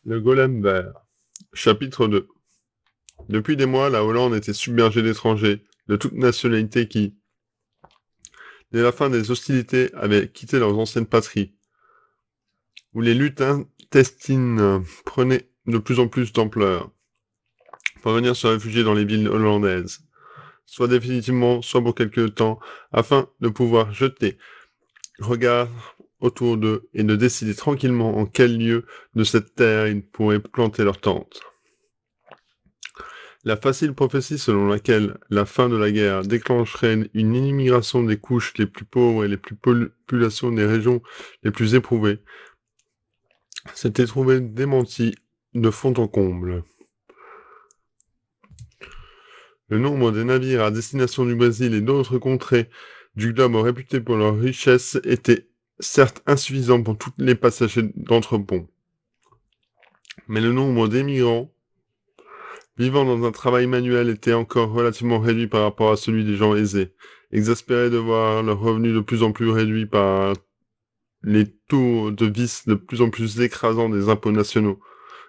Le golem vert. Chapitre 2. Depuis des mois, la Hollande était submergée d'étrangers, de toutes nationalités qui, dès la fin des hostilités, avaient quitté leurs anciennes patries, où les luttes intestines prenaient de plus en plus d'ampleur, pour venir se réfugier dans les villes hollandaises, soit définitivement, soit pour quelque temps, afin de pouvoir jeter regard autour d'eux et de décider tranquillement en quel lieu de cette terre ils pourraient planter leur tente. La facile prophétie selon laquelle la fin de la guerre déclencherait une immigration des couches les plus pauvres et les populations des régions les plus éprouvées s'était trouvée démentie de fond en comble. Le nombre des navires à destination du Brésil et d'autres contrées du globe réputés pour leur richesse était certes insuffisant pour tous les passagers d'entrepont. Mais le nombre d'émigrants vivant dans un travail manuel était encore relativement réduit par rapport à celui des gens aisés, exaspérés de voir leurs revenus de plus en plus réduits par les taux de vice de plus en plus écrasants des impôts nationaux,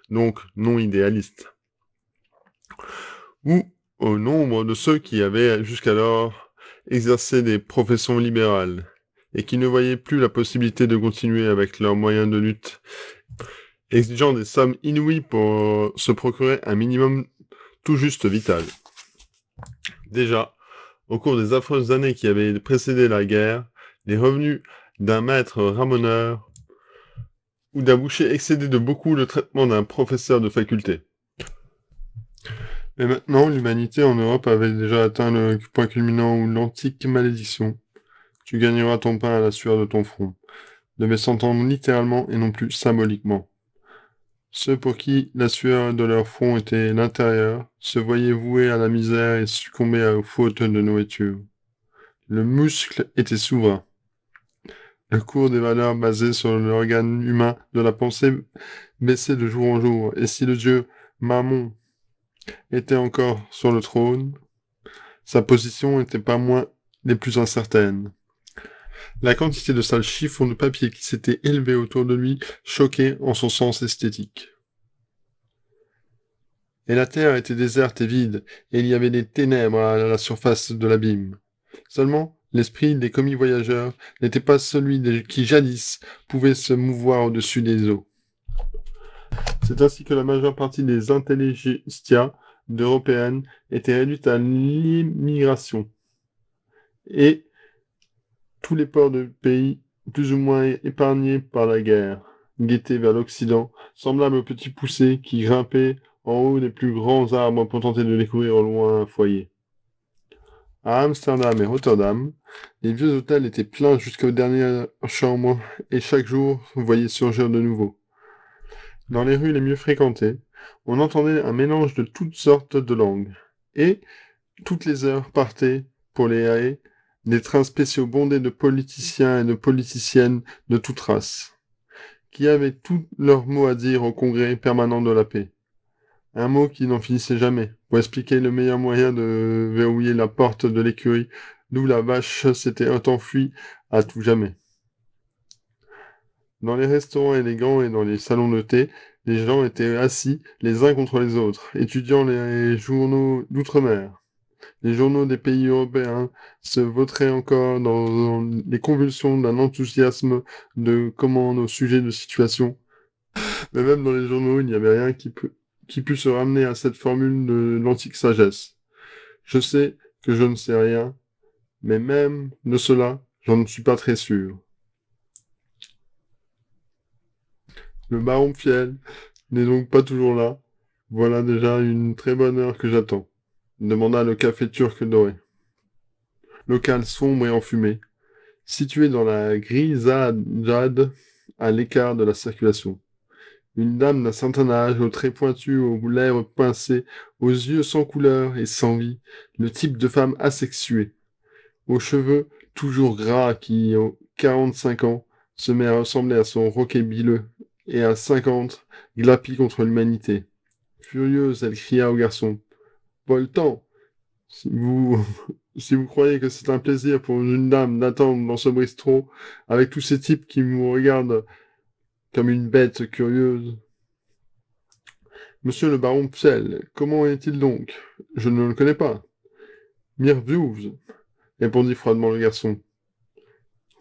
donc non idéalistes, ou au nombre de ceux qui avaient jusqu'alors exercé des professions libérales, et qui ne voyaient plus la possibilité de continuer avec leurs moyens de lutte, exigeant des sommes inouïes pour se procurer un minimum tout juste vital. Déjà, au cours des affreuses années qui avaient précédé la guerre, les revenus d'un maître ramoneur ou d'un boucher excédaient de beaucoup le traitement d'un professeur de faculté. Mais maintenant, l'humanité en Europe avait déjà atteint le point culminant où l'antique malédiction « Tu gagneras ton pain à la sueur de ton front » devait s'entendre littéralement et non plus symboliquement. Ceux pour qui la sueur de leur front était l'intérieur se voyaient voués à la misère et succomber aux fautes de nourriture. Le muscle était souverain. Le cours des valeurs basées sur l'organe humain de la pensée baissait de jour en jour, et si le dieu Mammon était encore sur le trône, sa position n'était pas moins des plus incertaines. La quantité de sales chiffons de papier qui s'étaient élevés autour de lui choquait en son sens esthétique. Et la terre était déserte et vide, et il y avait des ténèbres à la surface de l'abîme. Seulement, l'esprit des commis voyageurs n'était pas celui qui jadis pouvait se mouvoir au-dessus des eaux. C'est ainsi que la majeure partie des intelligentsia européennes était réduite à l'immigration, et tous les ports de pays plus ou moins épargnés par la guerre, guettés vers l'Occident, semblables aux petits poussés qui grimpaient en haut des plus grands arbres pour tenter de découvrir au loin un foyer. À Amsterdam et Rotterdam, les vieux hôtels étaient pleins jusqu'aux dernières chambres, et chaque jour voyait surgir de nouveaux. Dans les rues les mieux fréquentées, on entendait un mélange de toutes sortes de langues, et toutes les heures partaient, pour les haies, des trains spéciaux bondés de politiciens et de politiciennes de toute race, qui avaient tous leurs mots à dire au congrès permanent de la paix. Un mot qui n'en finissait jamais, pour expliquer le meilleur moyen de verrouiller la porte de l'écurie, d'où la vache s'était enfuie à tout jamais. Dans les restaurants élégants et dans les salons de thé, les gens étaient assis les uns contre les autres, étudiant les journaux d'outre-mer. Les journaux des pays européens se vautraient encore dans les convulsions d'un enthousiasme de commande au sujet de situation. Mais même dans les journaux, il n'y avait rien qui pût se ramener à cette formule de l'antique sagesse. Je sais que je ne sais rien, mais même de cela, j'en ne suis pas très sûr. Le baron Fiel n'est donc pas toujours là. Voilà déjà une très bonne heure que j'attends, demanda le café turc doré. Local sombre et enfumé, situé dans la grisade à l'écart de la circulation. Une dame d'un certain âge, aux traits pointus, aux lèvres pincées, aux yeux sans couleur et sans vie, le type de femme asexuée, aux cheveux toujours gras qui, aux 45 ans, se met à ressembler à son roquet-bileux, et à 50, glapit contre l'humanité. Furieuse, elle cria au garçon. Pas le temps. Si vous, si vous croyez que c'est un plaisir pour une dame d'attendre dans ce bistrot, avec tous ces types qui vous regardent comme une bête curieuse. Monsieur le baron Pfiel, comment est-il donc? Je ne le connais pas. Mirviews, répondit froidement le garçon.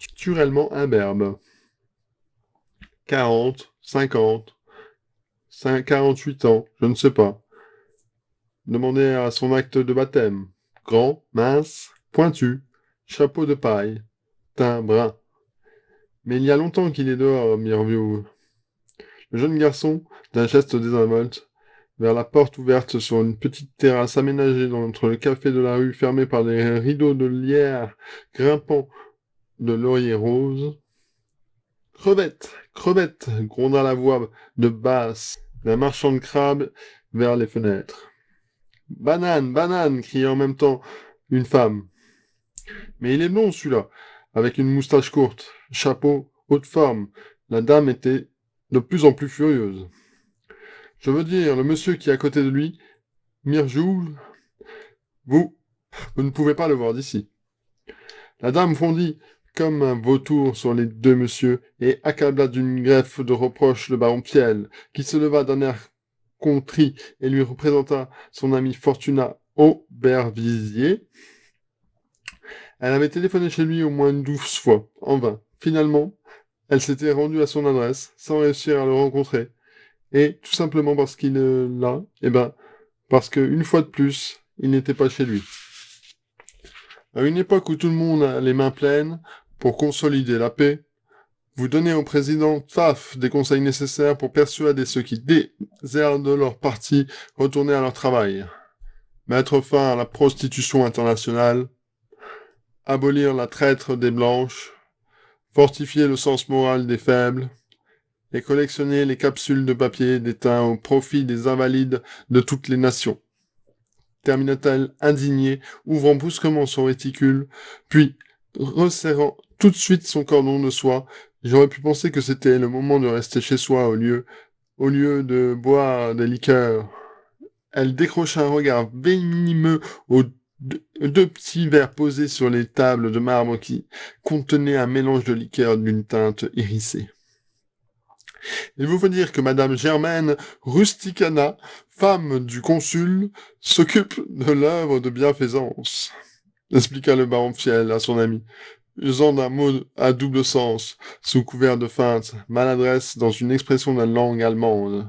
Naturellement imberbe. 40, 50, 48 ans, je ne sais pas. Demandez à son acte de baptême. Grand, mince, pointu, chapeau de paille, teint brun. Mais il y a longtemps qu'il est dehors, Mirview. Le jeune garçon, d'un geste désinvolte, vers la porte ouverte sur une petite terrasse aménagée entre le café de la rue fermé par des rideaux de lierre grimpant de lauriers roses. Crevette, crevette, gronda la voix de basse d'un marchand de crabes vers les fenêtres. Banane, banane, cria en même temps une femme. Mais il est blond, celui-là, avec une moustache courte, chapeau, haute forme. La dame était de plus en plus furieuse. Je veux dire, le monsieur qui est à côté de lui, Mirjou, vous ne pouvez pas le voir d'ici. La dame fondit comme un vautour sur les deux messieurs et accabla d'une greffe de reproches le baron Piel, qui se leva d'un air contrit et lui représenta son ami Fortuna Aubervisier. Elle avait téléphoné chez lui au moins 12 fois, en vain. Finalement, elle s'était rendue à son adresse, sans réussir à le rencontrer. Et, tout simplement parce qu'il est là, parce qu'une fois de plus, il n'était pas chez lui. À une époque où tout le monde a les mains pleines, pour consolider la paix, vous donnez au président Pfaff des conseils nécessaires pour persuader ceux qui désertent de leur parti retourner à leur travail. Mettre fin à la prostitution internationale, abolir la traître des blanches, fortifier le sens moral des faibles, et collectionner les capsules de papier déteints au profit des invalides de toutes les nations. Termina-t-elle indignée, ouvrant brusquement son réticule, puis resserrant tout de suite son cordon de soie. J'aurais pu penser que c'était le moment de rester chez soi au lieu de boire des liqueurs. Elle décrocha un regard venimeux aux deux petits verres posés sur les tables de marbre qui contenaient un mélange de liqueur d'une teinte hérissée. Il vous faut dire que Madame Germaine Rusticana, femme du consul, s'occupe de l'œuvre de bienfaisance, expliqua le baron Fiel à son ami, usant d'un mot à double sens, sous couvert de feinte, maladresse dans une expression de la langue allemande.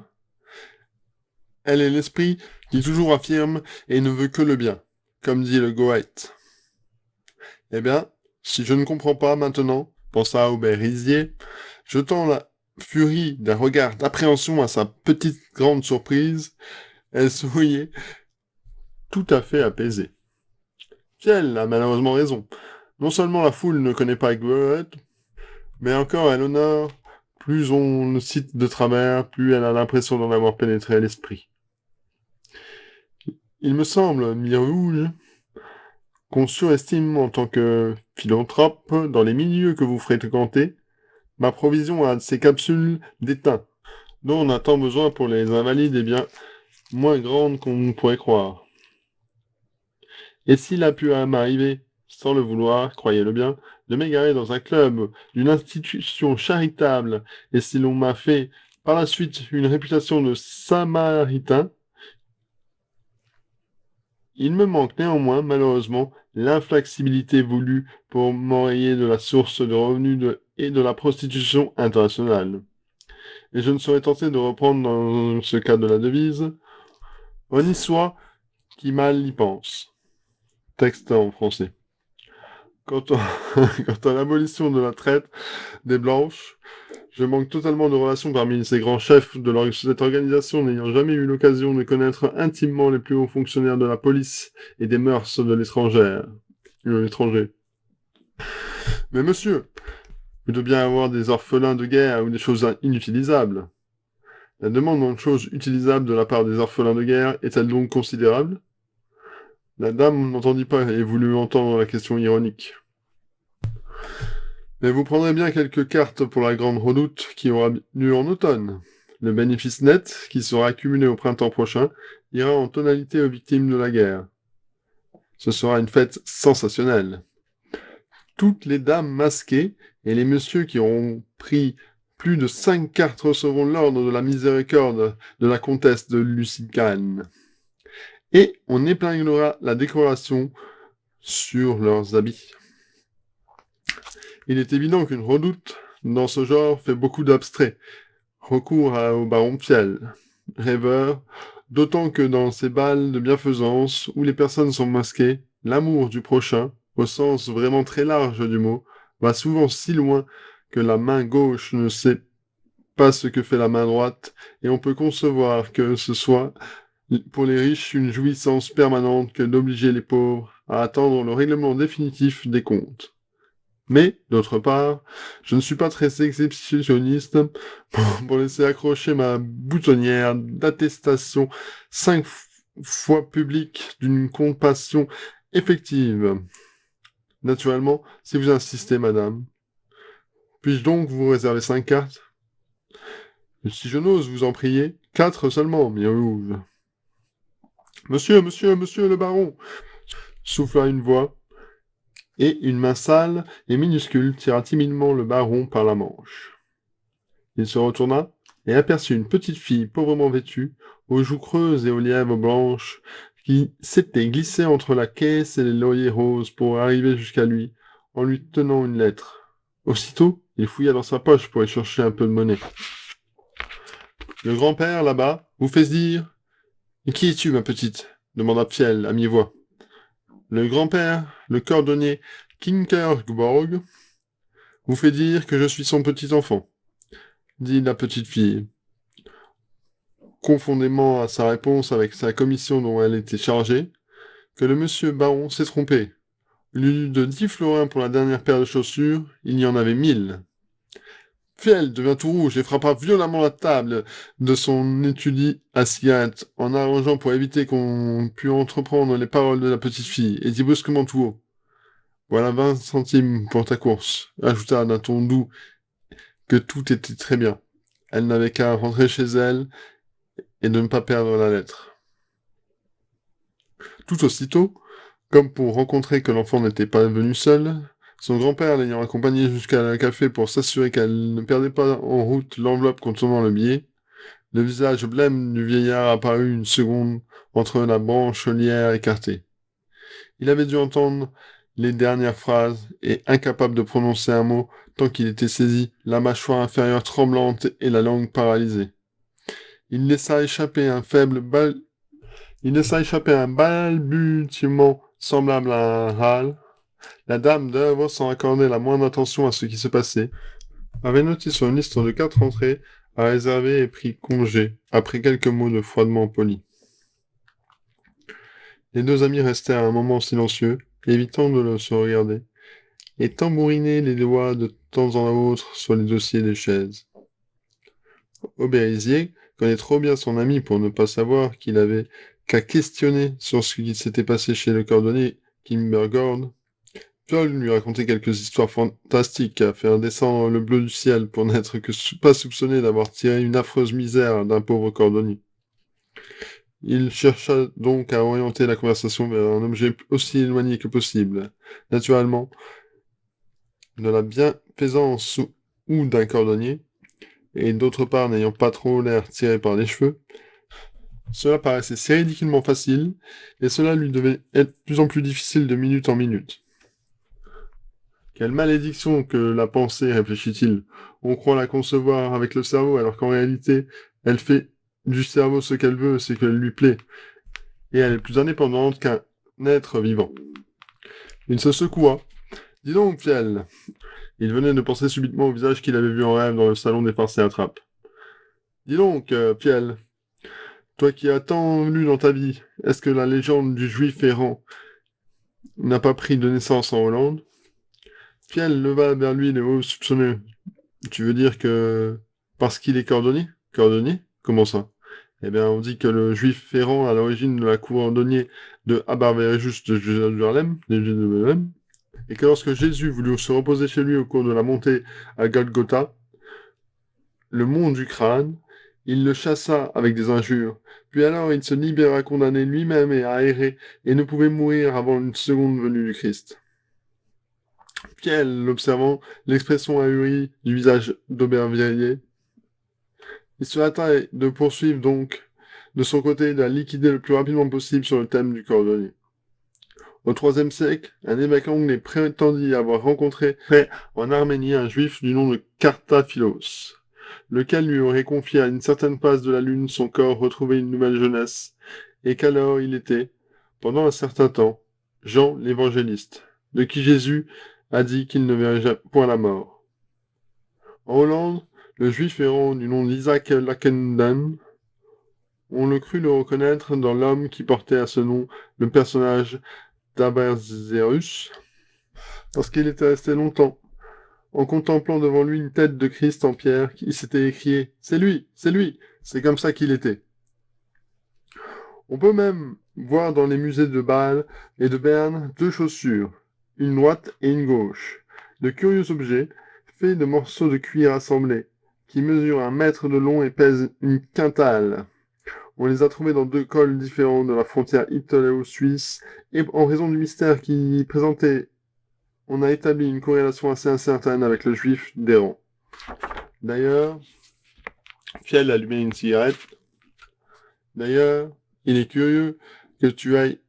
Elle est l'esprit qui toujours affirme et ne veut que le bien, comme dit le Goethe. Eh bien, si je ne comprends pas maintenant, pensa Aubervisier, jetant la furie d'un regard d'appréhension à sa petite grande surprise, elle souriait tout à fait apaisée. Fiel a malheureusement raison. Non seulement la foule ne connaît pas Goethe, mais encore elle honore, plus on le cite de travers, plus elle a l'impression d'en avoir pénétré l'esprit. Il me semble, Mirouge, qu'on surestime en tant que philanthrope, dans les milieux que vous fréquentez, ma provision à ces capsules d'étain, dont on a tant besoin pour les invalides est bien moins grande qu'on ne pourrait croire. Et s'il a pu m'arriver, sans le vouloir, croyez-le bien, de m'égarer dans un club d'une institution charitable, et si l'on m'a fait par la suite une réputation de samaritain, il me manque néanmoins, malheureusement, l'inflexibilité voulue pour m'enrayer de la source de revenus et de la prostitution internationale. Et je ne serais tenté de reprendre dans ce cas de la devise « On y soit qui mal y pense ». Texte en français. Quant à l'abolition de la traite des Blanches, je manque totalement de relations parmi ces grands chefs de cette organisation, n'ayant jamais eu l'occasion de connaître intimement les plus hauts fonctionnaires de la police et des mœurs de l'étranger. Mais monsieur, il doit bien avoir des orphelins de guerre ou des choses inutilisables. La demande en choses utilisables de la part des orphelins de guerre est-elle donc considérable? La dame n'entendit pas et voulut entendre la question ironique. Mais vous prendrez bien quelques cartes pour la grande redoute qui aura lieu en automne. Le bénéfice net, qui sera accumulé au printemps prochain, ira en tonalité aux victimes de la guerre. Ce sera une fête sensationnelle. Toutes les dames masquées et les messieurs qui auront pris plus de 5 cartes recevront l'ordre de la miséricorde de la comtesse de Lusignan. Et on épinglera la décoration sur leurs habits. Il est évident qu'une redoute dans ce genre fait beaucoup d'abstraits. Recours au baron Piel, rêveur, d'autant que dans ces bals de bienfaisance où les personnes sont masquées, l'amour du prochain, au sens vraiment très large du mot, va souvent si loin que la main gauche ne sait pas ce que fait la main droite, et on peut concevoir que ce soit pour les riches une jouissance permanente que d'obliger les pauvres à attendre le règlement définitif des comptes. Mais, d'autre part, je ne suis pas très exhibitionniste pour laisser accrocher ma boutonnière d'attestation 5 fois publique d'une compassion effective. Naturellement, si vous insistez, madame. Puis-je donc vous réserver 5 cartes? Si je n'ose vous en prier, 4 seulement, miaouv. Monsieur le baron, souffla une voix, et une main sale et minuscule tira timidement le baron par la manche. Il se retourna et aperçut une petite fille pauvrement vêtue, aux joues creuses et aux lèvres blanches, qui s'était glissée entre la caisse et les lauriers roses pour arriver jusqu'à lui, en lui tenant une lettre. Aussitôt, il fouilla dans sa poche pour y chercher un peu de monnaie. Le grand-père, là-bas, vous fait dire... « Et qui es-tu, ma petite ?» demanda Piel à mi-voix. Le grand-père, le cordonnier Kinkerborg, vous fait dire que je suis son petit enfant, dit la petite fille, confondément à sa réponse avec sa commission dont elle était chargée, que le monsieur baron s'est trompé. Au lieu de 10 florins pour la dernière paire de chaussures, il y en avait 1000. Fiel devint tout rouge et frappa violemment la table de son étudie à cigarette, en arrangeant pour éviter qu'on pût entreprendre les paroles de la petite fille, et dit brusquement tout haut. Voilà 20 centimes pour ta course, ajouta d'un ton doux que tout était très bien. Elle n'avait qu'à rentrer chez elle et de ne pas perdre la lettre. Tout aussitôt, comme pour rencontrer que l'enfant n'était pas venu seul, son grand-père l'ayant accompagné jusqu'à un café pour s'assurer qu'elle ne perdait pas en route l'enveloppe contenant le billet, le visage blême du vieillard apparut une seconde entre la branchelière écartée. Il avait dû entendre les dernières phrases, et incapable de prononcer un mot, tant qu'il était saisi, la mâchoire inférieure tremblante et la langue paralysée. Il laissa échapper un balbutiement semblable à un râle. La dame d'œuvre, sans accorder la moindre attention à ce qui se passait, avait noté sur une liste de 4 entrées à réserver et pris congé, après quelques mots de froidement polis. Les deux amis restèrent un moment silencieux, évitant de se regarder, et tambourinaient les doigts de temps en autre sur les dossiers des chaises. Auberisier connaît trop bien son ami pour ne pas savoir qu'il avait qu'à questionner sur ce qui s'était passé chez le cordonnier Kimbergord. Paul lui racontait quelques histoires fantastiques à faire descendre le bleu du ciel pour n'être pas soupçonné d'avoir tiré une affreuse misère d'un pauvre cordonnier. Il chercha donc à orienter la conversation vers un objet aussi éloigné que possible, naturellement, de la bienfaisance ou d'un cordonnier, et d'autre part n'ayant pas trop l'air tiré par les cheveux. Cela paraissait si ridiculement facile, et cela lui devait être de plus en plus difficile de minute en minute. Quelle malédiction que la pensée, réfléchit-il. On croit la concevoir avec le cerveau, alors qu'en réalité, elle fait du cerveau ce qu'elle veut, c'est qu'elle lui plaît, et elle est plus indépendante qu'un être vivant. Il se secoua. « Dis donc, Fiel !» Il venait de penser subitement au visage qu'il avait vu en rêve dans le salon des farces et attrapes. « Dis donc, Fiel, toi qui as tant lu dans ta vie, est-ce que la légende du juif errant n'a pas pris de naissance en Hollande ?» Fiel leva vers lui les hauts soupçonneux. « Tu veux dire que... parce qu'il est cordonnier ?»« Cordonnier ? Comment ça ?» Eh bien, on dit que le juif errant à l'origine de la cordonnier de Abarverjus de Jérusalem, et que lorsque Jésus voulut se reposer chez lui au cours de la montée à Golgotha, le mont du crâne, il le chassa avec des injures, puis alors il se libéra condamné lui-même et aéré, et ne pouvait mourir avant une seconde venue du Christ. Fiel, l'observant, l'expression ahurie du visage d'Aubervilliers, il se hâta de poursuivre donc, de son côté, de la liquider le plus rapidement possible sur le thème du cordonnier. Au IIIe siècle, un évêque anglais prétendit avoir rencontré en Arménie un juif du nom de Cartaphilos, lequel lui aurait confié à une certaine phase de la lune son corps retrouvé une nouvelle jeunesse, et qu'alors il était, pendant un certain temps, Jean l'évangéliste, de qui Jésus a dit qu'il ne verrait point la mort. En Hollande, le juif errant du nom d'Isaac Lakendam, on le crut le reconnaître dans l'homme qui portait à ce nom le personnage d'Aberzerus, parce qu'il était resté longtemps, en contemplant devant lui une tête de Christ en pierre, qui s'était écrié « C'est lui, c'est lui !» C'est comme ça qu'il était. On peut même voir dans les musées de Bâle et de Berne 2 chaussures, une droite et une gauche, de curieux objets faits de morceaux de cuir assemblés, qui mesurent 1 mètre de long et pèsent une quintale. On les a trouvés dans 2 cols différents de la frontière italo-suisse, et en raison du mystère qu'ils présentaient, on a établi une corrélation assez incertaine avec le juif d'Héran. D'ailleurs, Fiel allumait une cigarette. D'ailleurs, il est curieux que tu aies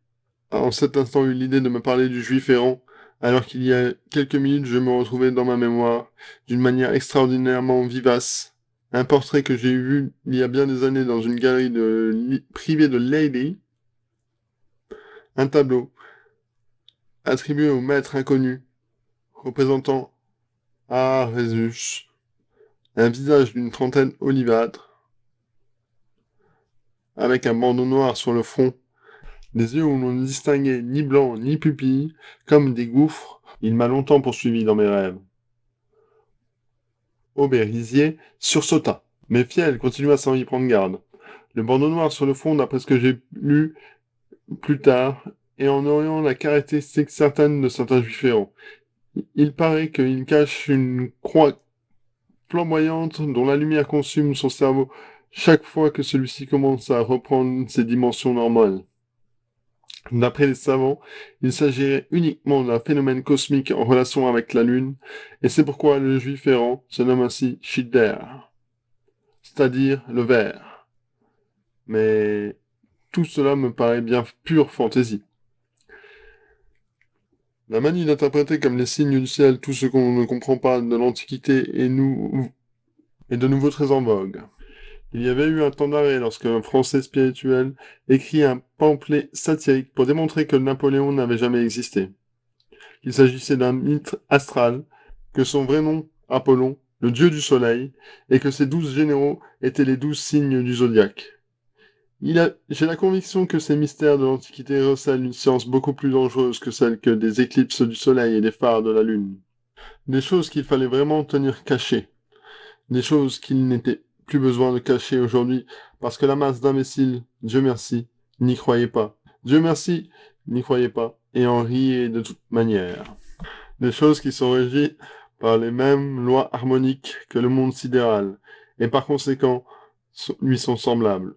en cet instant eu l'idée de me parler du juif errant, alors qu'il y a quelques minutes je me retrouvais dans ma mémoire, d'une manière extraordinairement vivace, un portrait que j'ai vu il y a bien des années dans une galerie privée de Leyde, un tableau attribué au maître inconnu, représentant Arésus, un visage d'une trentaine olivâtre, avec un bandeau noir sur le front, des yeux où l'on ne distinguait ni blanc ni pupille, comme des gouffres, il m'a longtemps poursuivi dans mes rêves. Aubervilliers sursauta, mais Fiel continua sans y prendre garde. Le bandeau noir sur le front, d'après ce que j'ai lu plus tard, est en Orient la caractéristique certaine de certains juifs errants. Il paraît qu'il cache une croix flamboyante dont la lumière consume son cerveau chaque fois que celui-ci commence à reprendre ses dimensions normales. D'après les savants, il s'agirait uniquement d'un phénomène cosmique en relation avec la Lune, et c'est pourquoi le juif errant se nomme ainsi Shidder, c'est-à-dire le vert. Mais tout cela me paraît bien pure fantaisie. La manie d'interpréter comme les signes du ciel tout ce qu'on ne comprend pas de l'Antiquité est de nouveau très en vogue. Il y avait eu un temps d'arrêt lorsque un Français spirituel écrit un pamphlet satirique pour démontrer que Napoléon n'avait jamais existé. Il s'agissait d'un mythe astral, que son vrai nom, Apollon, le dieu du soleil, et que ses 12 généraux étaient les 12 signes du zodiaque. J'ai la conviction que ces mystères de l'Antiquité recèlent une science beaucoup plus dangereuse que celle que des éclipses du soleil et des phares de la lune. Des choses qu'il fallait vraiment tenir cachées. Des choses qu'il n'était plus besoin de cacher aujourd'hui, parce que la masse d'imbéciles, Dieu merci, n'y croyait pas. Dieu merci, n'y croyait pas, et en riait de toute manière. Des choses qui sont régies par les mêmes lois harmoniques que le monde sidéral, et par conséquent lui sont semblables.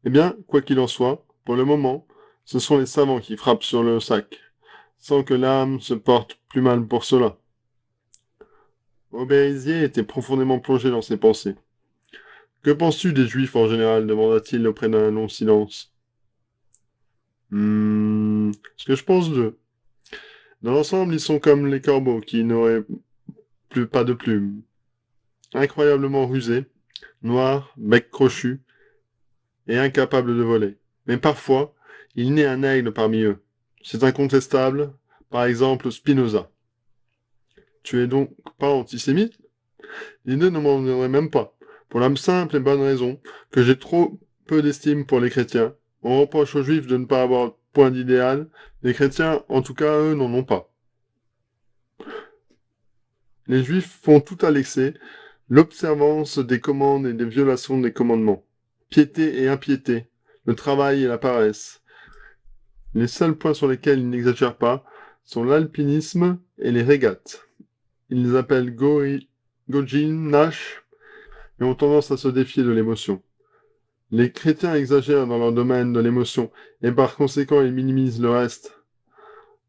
Eh bien, quoi qu'il en soit, pour le moment, ce sont les savants qui frappent sur le sac, sans que l'âme se porte plus mal pour cela. Aubervilliers était profondément plongé dans ses pensées. « Que penses-tu des Juifs en général » demanda-t-il après d'un long silence. « Ce que je pense d'eux. Dans l'ensemble, ils sont comme les corbeaux qui n'auraient pas de plumes. Incroyablement rusés, noirs, bec crochu, et incapables de voler. Mais parfois, il naît un aigle parmi eux. C'est incontestable, par exemple Spinoza. Tu es donc pas antisémite ? L'idée ne m'en viendrait même pas, pour la simple et bonne raison que j'ai trop peu d'estime pour les chrétiens. On reproche aux juifs de ne pas avoir point d'idéal, les chrétiens, en tout cas, eux, n'en ont pas. Les juifs font tout à l'excès, l'observance des commandes et des violations des commandements, piété et impiété, le travail et la paresse. Les seuls points sur lesquels ils n'exagèrent pas sont l'alpinisme et les régates. Ils les appellent Gojin, Nash, et ont tendance à se défier de l'émotion. Les chrétiens exagèrent dans leur domaine de l'émotion, et par conséquent ils minimisent le reste.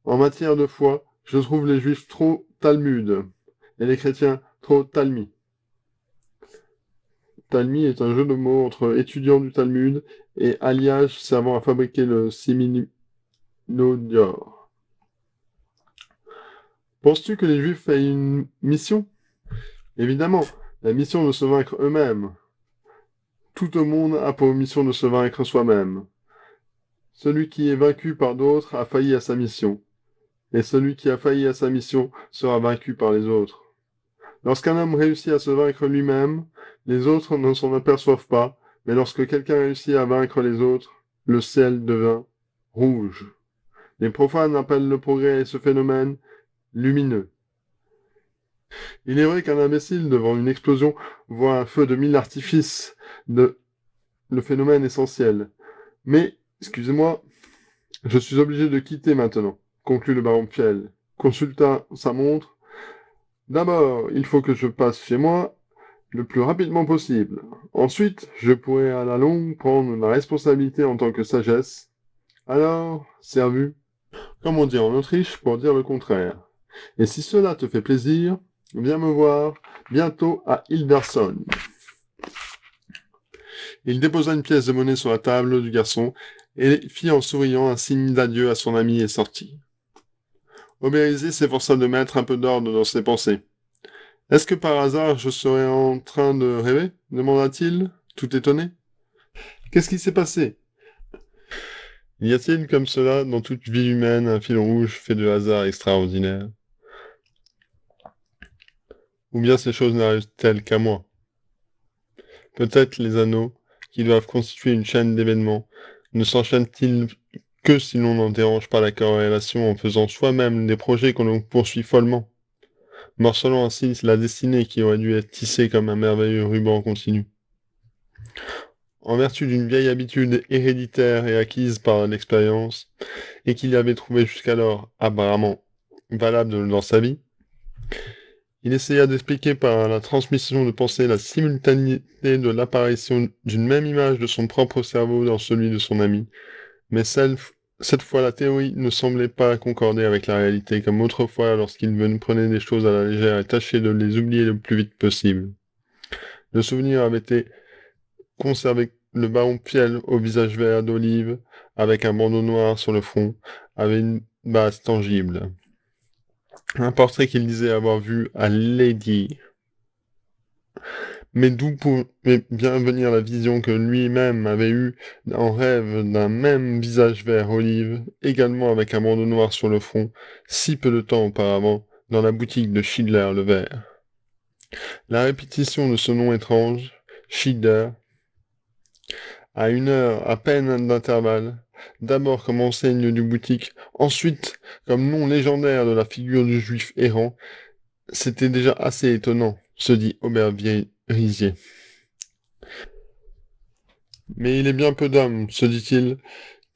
En matière de foi, Je trouve les juifs trop Talmud et les chrétiens trop Talmi. Talmi est un jeu de mots entre étudiant du Talmud et alliage servant à fabriquer le séminodior. Penses-tu que les juifs aient une mission? Évidemment, la mission de se vaincre eux-mêmes. Tout le monde a pour mission de se vaincre soi-même. Celui qui est vaincu par d'autres a failli à sa mission. Et celui qui a failli à sa mission sera vaincu par les autres. Lorsqu'un homme réussit à se vaincre lui-même, les autres ne s'en aperçoivent pas, mais lorsque quelqu'un réussit à vaincre les autres, le ciel devint rouge. Les profanes appellent le progrès et ce phénomène lumineux. Il est vrai qu'un imbécile devant une explosion voit un feu de mille artifices, le phénomène essentiel. Mais, excusez-moi, je suis obligé de quitter maintenant, conclut le baron Piel, consulta sa montre. D'abord, il faut que je passe chez moi le plus rapidement possible. Ensuite, je pourrai à la longue prendre la responsabilité en tant que sagesse. Alors, servu, comme on dit en Autriche pour dire le contraire. Et si cela te fait plaisir, viens me voir bientôt à Hilversum. Il déposa une pièce de monnaie sur la table du garçon et fit en souriant un signe d'adieu à son ami et sortit. Aubérisé s'efforça de mettre un peu d'ordre dans ses pensées. « Est-ce que par hasard je serais en train de rêver ?» demanda-t-il, tout étonné. « Qu'est-ce qui s'est passé ?» Y a-t-il comme cela dans toute vie humaine un fil rouge fait de hasard extraordinaire? Ou bien ces choses n'arrivent-elles qu'à moi? Peut-être les anneaux, qui doivent constituer une chaîne d'événements, ne s'enchaînent-ils que si l'on n'en dérange pas la corrélation en faisant soi-même des projets que l'on poursuit follement, morcelant ainsi la destinée qui aurait dû être tissée comme un merveilleux ruban continu. En vertu d'une vieille habitude héréditaire et acquise par l'expérience, et qu'il avait trouvée jusqu'alors apparemment valable dans sa vie, il essaya d'expliquer par la transmission de pensée la simultanéité de l'apparition d'une même image de son propre cerveau dans celui de son ami, mais cette fois la théorie ne semblait pas concorder avec la réalité, comme autrefois lorsqu'il prenait des choses à la légère et tâchait de les oublier le plus vite possible. Le souvenir avait été conservé. Le baron Piel, au visage vert d'olive, avec un bandeau noir sur le front, avait une base tangible. Un portrait qu'il disait avoir vu à Lady. Mais d'où pouvait bien venir la vision que lui-même avait eue en rêve d'un même visage vert olive, également avec un bandeau noir sur le front, si peu de temps auparavant, dans la boutique de Schindler le Vert. La répétition de ce nom étrange, Schindler, à une heure à peine d'intervalle, d'abord comme enseigne du boutique, ensuite comme nom légendaire de la figure du juif errant, c'était déjà assez étonnant, se dit Aubervilliers. Mais il est bien peu d'hommes, se dit-il,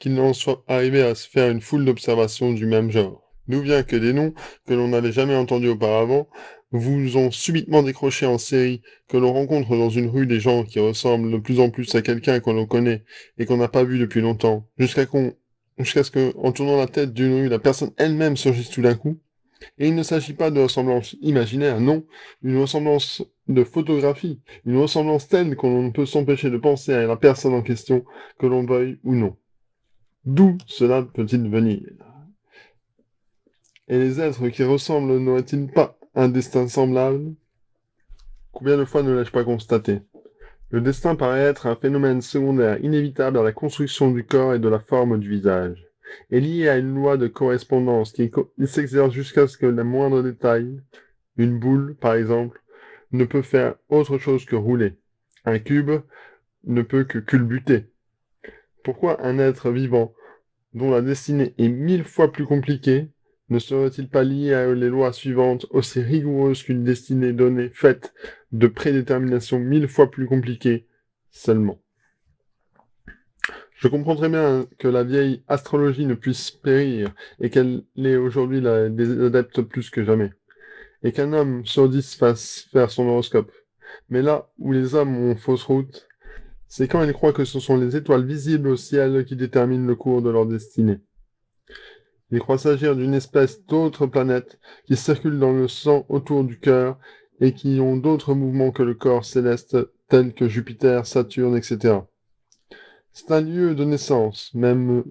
qu'il n'en soit arrivé à se faire une foule d'observations du même genre. D'où vient que des noms que l'on n'avait jamais entendus auparavant vous ont subitement décroché en série, que l'on rencontre dans une rue des gens qui ressemblent de plus en plus à quelqu'un que l'on connaît et qu'on n'a pas vu depuis longtemps, jusqu'à ce que, en tournant la tête d'une rue, la personne elle-même surgisse tout d'un coup. Et il ne s'agit pas de ressemblance imaginaire, non, une ressemblance de photographie, une ressemblance telle qu'on ne peut s'empêcher de penser à la personne en question, que l'on veuille ou non. D'où cela peut-il venir? Et les êtres qui ressemblent n'auraient-ils pas un destin semblable? Combien de fois ne l'ai-je pas constaté? Le destin paraît être un phénomène secondaire inévitable à la construction du corps et de la forme du visage, et lié à une loi de correspondance qui s'exerce jusqu'à ce que le moindre détail, une boule, par exemple, ne peut faire autre chose que rouler. Un cube ne peut que culbuter. Pourquoi un être vivant, dont la destinée est 1000 fois plus compliquée, ne serait-il pas lié à les lois suivantes aussi rigoureuses qu'une destinée donnée, faite de prédétermination 1000 fois plus compliquée seulement? Je comprends très bien que la vieille astrologie ne puisse périr, et qu'elle ait aujourd'hui des adeptes plus que jamais, et qu'un homme sur 10 fasse faire son horoscope. Mais là où les hommes ont fausse route, c'est quand ils croient que ce sont les étoiles visibles au ciel qui déterminent le cours de leur destinée. Il croit s'agir d'une espèce d'autres planètes qui circulent dans le sang autour du cœur et qui ont d'autres mouvements que le corps céleste tels que Jupiter, Saturne, etc. C'est un lieu de naissance, même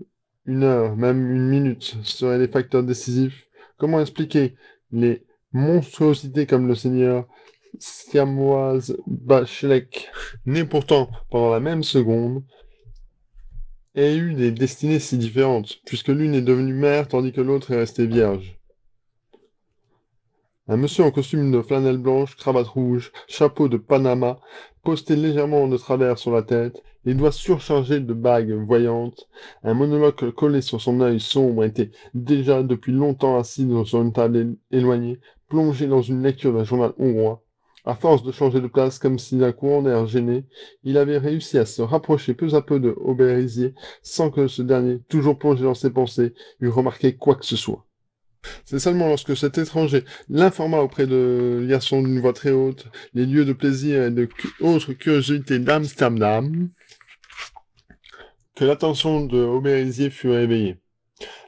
une heure, même une minute seraient les facteurs décisifs. Comment expliquer les monstruosités comme le seigneur Siamoise Bachelek, né pourtant pendant la même seconde, ait eu des destinées si différentes, puisque l'une est devenue mère tandis que l'autre est restée vierge. Un monsieur en costume de flanelle blanche, cravate rouge, chapeau de Panama, posté légèrement de travers sur la tête, les doigts surchargés de bagues voyantes, un monologue collé sur son œil sombre était déjà depuis longtemps assis sur une table éloignée, plongé dans une lecture d'un journal hongrois. À force de changer de place comme si d'un courant d'air gêné, il avait réussi à se rapprocher peu à peu de Auberisier sans que ce dernier, toujours plongé dans ses pensées, eût remarqué quoi que ce soit. C'est seulement lorsque cet étranger l'informa auprès de garçon d'une voix très haute, les lieux de plaisir et de autres curiosités d'Amsterdam, que l'attention de Auberisier fut réveillée.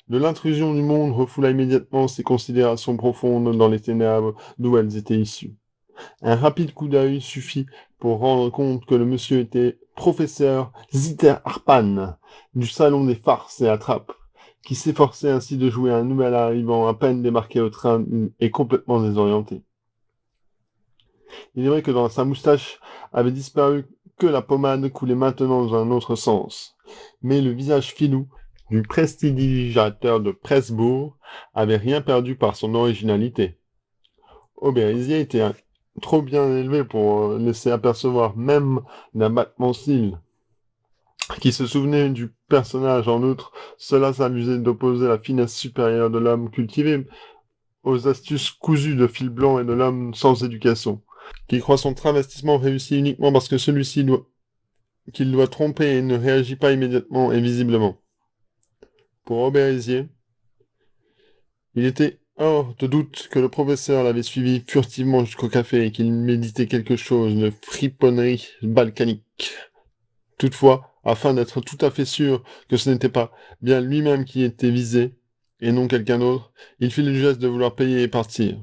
De l'intrusion du monde refoula immédiatement ses considérations profondes dans les ténèbres d'où elles étaient issues. Un rapide coup d'œil suffit pour rendre compte que le monsieur était professeur Ziter Harpan, du salon des farces et attrapes, qui s'efforçait ainsi de jouer un nouvel arrivant à peine débarqué au train et complètement désorienté. Il est vrai que dans sa moustache avait disparu que la pommade coulait maintenant dans un autre sens. Mais le visage filou du prestidigitateur de Presbourg avait rien perdu par son originalité. Auberisier était trop bien élevé pour laisser apercevoir même d'un battement de cils. Qui se souvenait du personnage en outre, cela s'amusait d'opposer la finesse supérieure de l'homme cultivé aux astuces cousues de fil blanc et de l'homme sans éducation, qui croit son travestissement réussi uniquement parce que celui-ci qu'il doit tromper et ne réagit pas immédiatement et visiblement. Pour Auberisier, il était hors de doute que le professeur l'avait suivi furtivement jusqu'au café et qu'il méditait quelque chose de friponnerie balkanique. Toutefois, afin d'être tout à fait sûr que ce n'était pas bien lui-même qui était visé, et non quelqu'un d'autre, il fit le geste de vouloir payer et partir.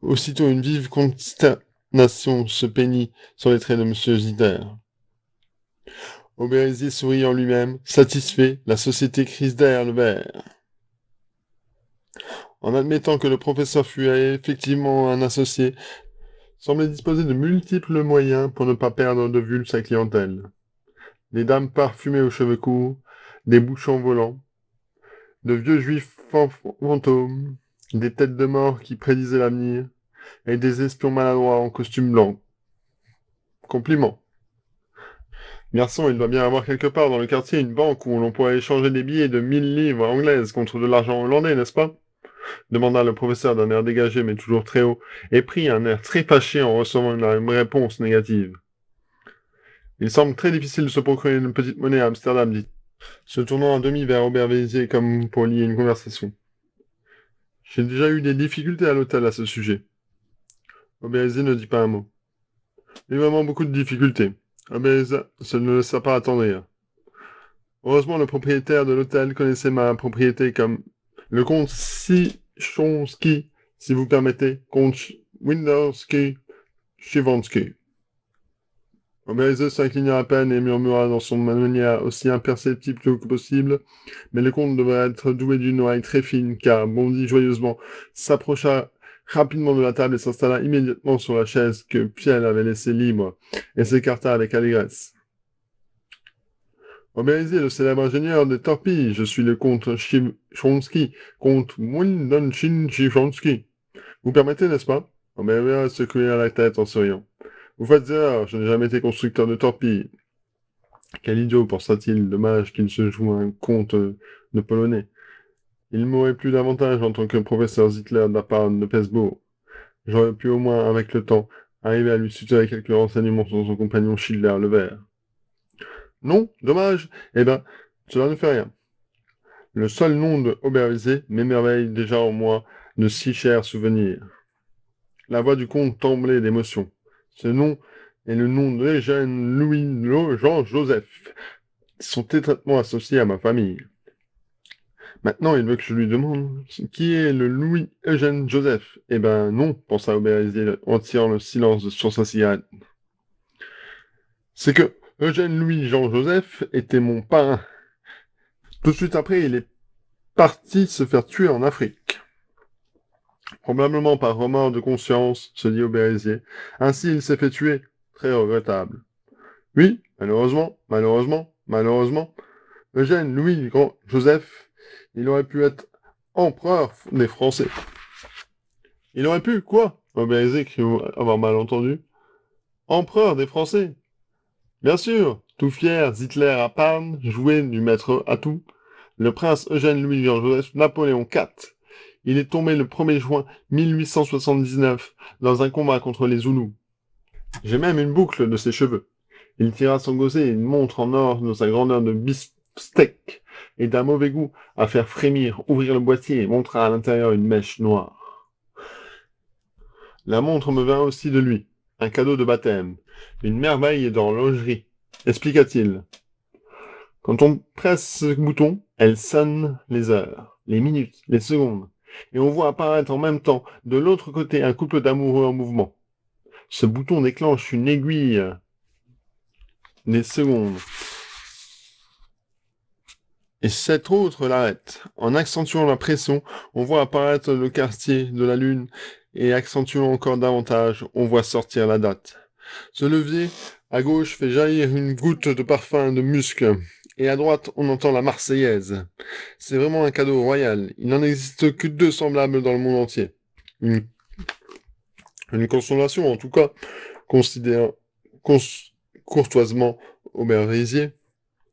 Aussitôt une vive consternation se peignit sur les traits de M. Zitter. Auberisier sourit en lui-même, satisfait, la société crise derrière le verre. En admettant que le professeur fût effectivement un associé, semblait disposer de multiples moyens pour ne pas perdre de vue sa clientèle. Des dames parfumées aux cheveux courts, des bouchons volants, de vieux juifs fantômes, des têtes de mort qui prédisaient l'avenir, et des espions maladroits en costume blanc. Compliment. Garçon, il doit bien avoir quelque part dans le quartier une banque où l'on pourrait échanger des billets de 1000 livres anglaises contre de l'argent hollandais, n'est-ce pas? Demanda le professeur d'un air dégagé mais toujours très haut, et prit un air très fâché en recevant une réponse négative. Il semble très difficile de se procurer une petite monnaie à Amsterdam, dit, se tournant à demi vers Aubervilliers comme pour lier une conversation. J'ai déjà eu des difficultés à l'hôtel à ce sujet. Aubervilliers ne dit pas un mot. Il y a vraiment beaucoup de difficultés. Aubervilliers se ne laissa pas attendrir. Heureusement, le propriétaire de l'hôtel connaissait ma propriété comme le comte Sichonski, si vous permettez, comte Windowski Chivansky. Aubervilliers s'inclina à peine et murmura dans son manière aussi imperceptible que possible, mais le comte devrait être doué d'une oreille très fine, car bondit joyeusement, s'approcha rapidement de la table et s'installa immédiatement sur la chaise que Piel avait laissée libre, et s'écarta avec allégresse. Aubervilliers, le célèbre ingénieur des torpilles, je suis le comte Chichonsky, comte Chichonsky. Vous permettez, n'est-ce pas? Aubervilliers secouait la tête en souriant. Vous faites erreur, je n'ai jamais été constructeur de torpilles. Quel idiot, pensa-t-il, dommage qu'il se joue un conte de polonais. Il m'aurait plu davantage en tant que professeur Zittler de la part de Pesbourg. J'aurais pu au moins, avec le temps, arriver à lui suturer quelques renseignements sur son compagnon Schindler le Vert. Non, dommage. Eh ben, cela ne fait rien. Le seul nom de Aubervilliers m'émerveille déjà en moi de si chers souvenirs. La voix du comte tremblait d'émotion. Ce nom est le nom de l'Eugène Louis Jean Joseph, qui sont étroitement associés à ma famille. Maintenant, il veut que je lui demande qui est le Louis-Eugène Joseph. Eh ben non, pensa Aubervilliers en tirant le silence sur sa cigarette. C'est que Eugène Louis-Jean Joseph était mon parrain. Tout de suite après, il est parti se faire tuer en Afrique. Probablement par remords de conscience, se dit Aubervilliers. Ainsi, il s'est fait tuer. Très regrettable. Oui, malheureusement, Eugène Louis Grand Joseph, il aurait pu être empereur des Français. Il aurait pu, quoi? Aubervilliers crie avoir mal entendu. Empereur des Français. Bien sûr, tout fier, Hitler à Parme, joué du maître à tout. Le prince Eugène Louis Jean Joseph Napoléon IV. Il est tombé le 1er juin 1879 dans un combat contre les Zoulous. J'ai même une boucle de ses cheveux. Il tira son gosier et une montre en or de sa grandeur de beefsteak et d'un mauvais goût à faire frémir, ouvrir le boîtier et montra à l'intérieur une mèche noire. La montre me vint aussi de lui, un cadeau de baptême, une merveille d'horlogerie, expliqua-t-il. Quand on presse ce bouton, elle sonne les heures, les minutes, les secondes, et on voit apparaître en même temps, de l'autre côté, un couple d'amoureux en mouvement. Ce bouton déclenche une aiguille des secondes. Et cette autre l'arrête. En accentuant la pression, on voit apparaître le quartier de la Lune, et accentuant encore davantage, on voit sortir la date. Ce levier, à gauche, fait jaillir une goutte de parfum de musc, et à droite, on entend la Marseillaise. C'est vraiment un cadeau royal. Il n'en existe que 2 semblables dans le monde entier. Une, une consolation, en tout cas, considère courtoisement Aubervilliers.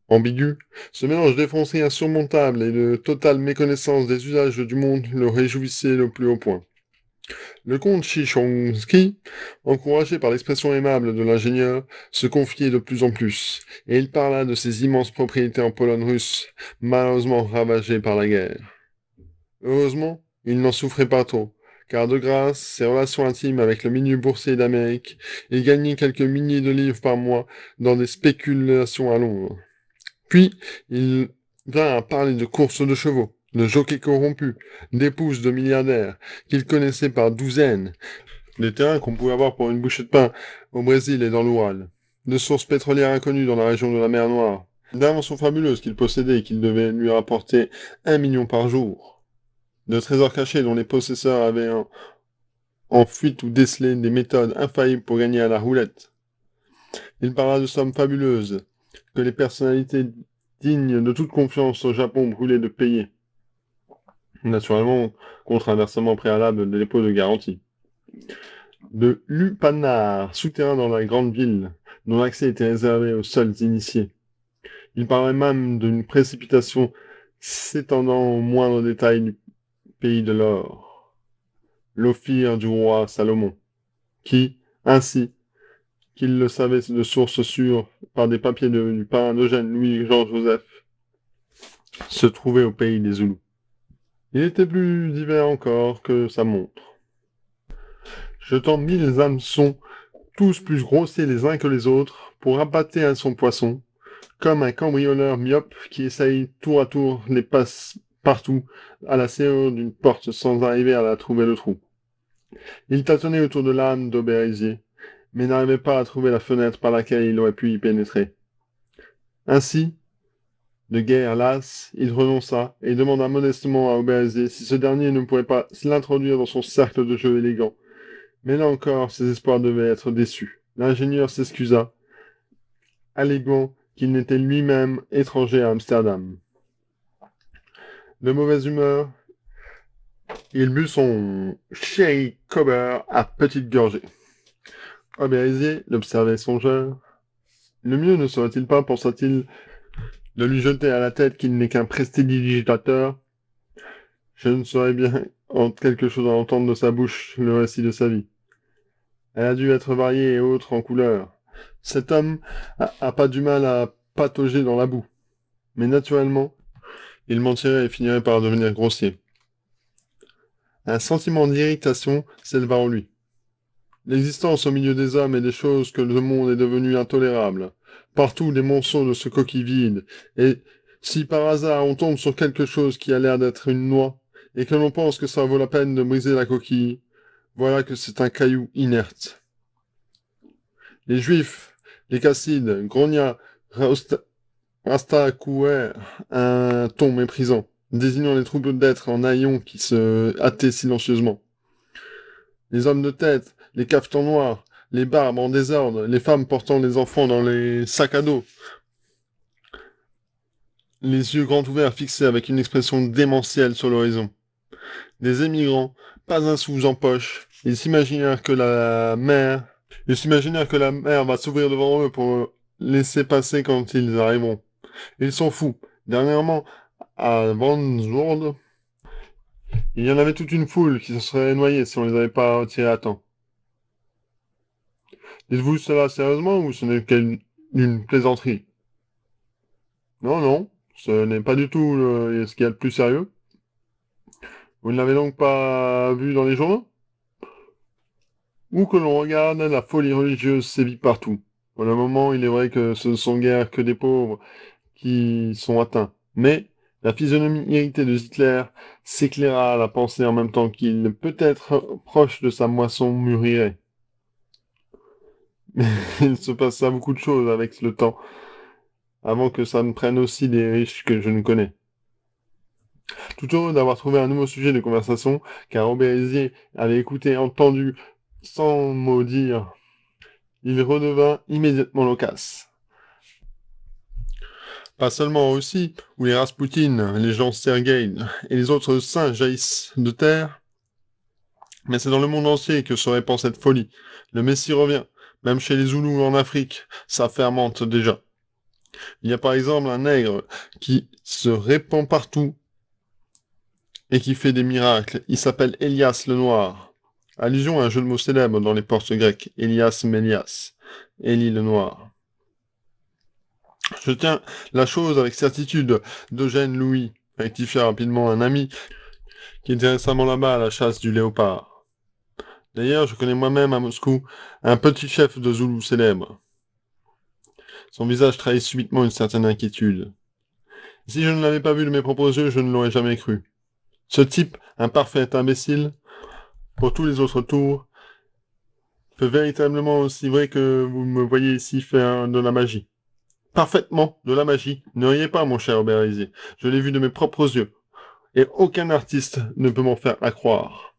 Ambigu, ce mélange d'effronterie insurmontable et de totale méconnaissance des usages du monde le réjouissait le plus haut point. Le comte Chichonski, encouragé par l'expression aimable de l'ingénieur, se confiait de plus en plus, et il parla de ses immenses propriétés en Pologne russe, malheureusement ravagées par la guerre. Heureusement, il n'en souffrait pas trop, car de grâce, ses relations intimes avec le milieu boursier d'Amérique, il gagnait quelques milliers de livres par mois dans des spéculations à Londres. Puis, il vint à parler de courses de chevaux, de jockeys corrompus, d'épouses de milliardaires, qu'il connaissait par douzaines, des terrains qu'on pouvait avoir pour une bouchée de pain au Brésil et dans l'Oural, de sources pétrolières inconnues dans la région de la mer Noire, d'inventions fabuleuses qu'il possédait et qu'il devait lui rapporter 1 million par jour, de trésors cachés dont les possesseurs avaient en fuite ou décelé des méthodes infaillibles pour gagner à la roulette. Il parla de sommes fabuleuses, que les personnalités dignes de toute confiance au Japon brûlaient de payer. Naturellement, contre un versement préalable de dépôt de garantie. De lupanar, souterrain dans la grande ville, dont l'accès était réservé aux seuls initiés. Il parlait même d'une précipitation s'étendant aux moindres détails du pays de l'or. L'ophir du roi Salomon, qui, ainsi, qu'il le savait de sources sûres par des papiers du parrain d'Eugène Louis-Jean Joseph, se trouvait au pays des Zoulous. Il était plus divers encore que sa montre. Jetant 1000 hameçons, tous plus grossiers les uns que les autres, pour appâter à son poisson, comme un cambrioleur myope qui essaye tour à tour les passe partout à la serrure d'une porte sans arriver à la trouver le trou. Il tâtonnait autour de l'âme d'Aubervilliers, mais n'arrivait pas à trouver la fenêtre par laquelle il aurait pu y pénétrer. Ainsi, de guerre las, il renonça et demanda modestement à Aubervilliers si ce dernier ne pourrait pas l'introduire dans son cercle de jeu élégant. Mais là encore, ses espoirs devaient être déçus. L'ingénieur s'excusa, alléguant qu'il n'était lui-même étranger à Amsterdam. De mauvaise humeur, il but son sherry cobber à petites gorgées. Aubervilliers l'observait songeur. Le mieux ne serait-il pas, pensa-t-il, de lui jeter à la tête qu'il n'est qu'un prestidigitateur. Je ne saurais bien quelque chose à entendre de sa bouche le récit de sa vie. Elle a dû être variée et autre en couleur. Cet homme a pas du mal à patauger dans la boue. Mais naturellement, il mentirait et finirait par devenir grossier. Un sentiment d'irritation s'éleva en lui. L'existence au milieu des hommes et des choses que le monde est devenu intolérable. Partout des monceaux de ce coquille vide, et Si par hasard on tombe sur quelque chose qui a l'air d'être une noix, et que l'on pense que ça vaut la peine de briser la coquille, voilà que c'est un caillou inerte. Les Juifs, les Cassides, grogna Rastakouer, un ton méprisant, désignant les troupes d'êtres en haillons qui se hâtaient silencieusement. Les hommes de tête, les cafetans noirs, les barbes en désordre, les femmes portant les enfants dans les sacs à dos, les yeux grands ouverts fixés avec une expression démentielle sur l'horizon. Des émigrants, pas un sou en poche, ils s'imaginèrent que la mer va s'ouvrir devant eux pour laisser passer quand ils arriveront. Ils sont fous. Dernièrement, à Wandsworth, il y en avait toute une foule qui se serait noyée si on les avait pas retirés à temps. Dites-vous cela sérieusement ou ce n'est qu'une plaisanterie? Non, non, ce n'est pas du tout ce qu'il y a de plus sérieux. Vous ne l'avez donc pas vu dans les journaux? Où que l'on regarde, la folie religieuse sévit partout. Pour le moment, il est vrai que ce ne sont guère que des pauvres qui sont atteints. Mais la physionomie irritée de Hitler s'éclaira à la pensée en même temps qu'il, peut-être proche de sa moisson, mûrirait. Mais il se passa beaucoup de choses avec le temps, avant que ça ne prenne aussi des riches que je ne connais. Tout heureux d'avoir trouvé un nouveau sujet de conversation, car Aubézier avait écouté et entendu sans mot dire, il redevint immédiatement loquace. Pas seulement en Russie, où les Raspoutines, les gens Sergueï et les autres saints jaillissent de terre, mais c'est dans le monde entier que se répand cette folie. Le Messie revient. Même chez les Zoulous en Afrique, ça fermente déjà. Il y a par exemple un nègre qui se répand partout et qui fait des miracles. Il s'appelle Elias le Noir. Allusion à un jeu de mots célèbre dans les portes grecques. Elias Mélias. Élie le Noir. Je tiens la chose avec certitude d'Eugène Louis, rectifia rapidement un ami qui était récemment là-bas à la chasse du léopard. D'ailleurs, je connais moi-même à Moscou un petit chef de Zoulou célèbre. Son visage trahit subitement une certaine inquiétude. Si je ne l'avais pas vu de mes propres yeux, je ne l'aurais jamais cru. Ce type, un parfait imbécile, pour tous les autres tours, peut véritablement aussi vrai que vous me voyez ici faire de la magie. Parfaitement, de la magie. Ne riez pas, mon cher Aubézier. Je l'ai vu de mes propres yeux. Et aucun artiste ne peut m'en faire la croire.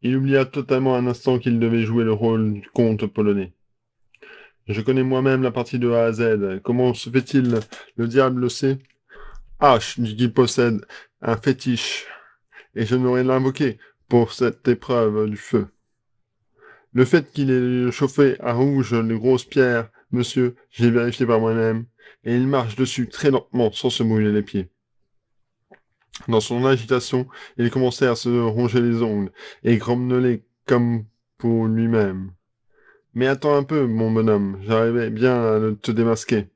Il oublia totalement un instant qu'il devait jouer le rôle du comte polonais. Je connais moi-même la partie de A à Z. Comment se fait-il? Le diable le sait. H dit qu'il possède un fétiche, et je n'aurais l'invoqué pour cette épreuve du feu. Le fait qu'il ait chauffé à rouge les grosses pierres, monsieur, j'ai vérifié par moi-même, et il marche dessus très lentement sans se mouiller les pieds. Dans son agitation, il commençait à se ronger les ongles et grommeler comme pour lui-même. Mais attends un peu, mon bonhomme, j'arrivais bien à te démasquer.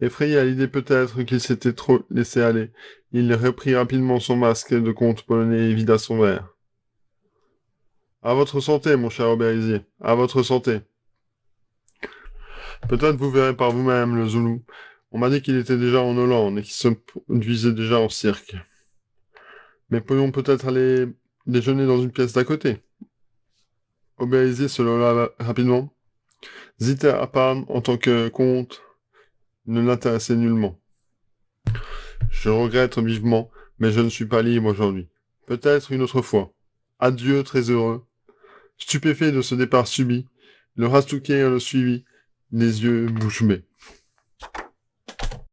Effrayé à l'idée peut-être qu'il s'était trop laissé aller, il reprit rapidement son masque de comte polonais et vida son verre. À votre santé, mon cher Aubézier, à votre santé. Peut-être vous verrez par vous-même le Zoulou. On m'a dit qu'il était déjà en Hollande et qu'il se produisait déjà en cirque. Mais pourrions peut-être aller déjeuner dans une pièce d'à côté. Aubézier se leva rapidement. Ziter Appan, en tant que comte, ne l'intéressait nullement. Je regrette vivement, mais je ne suis pas libre aujourd'hui. Peut-être une autre fois. Adieu, très heureux. Stupéfait de ce départ subit, le Rastoukir le suivit, les yeux bouche bée.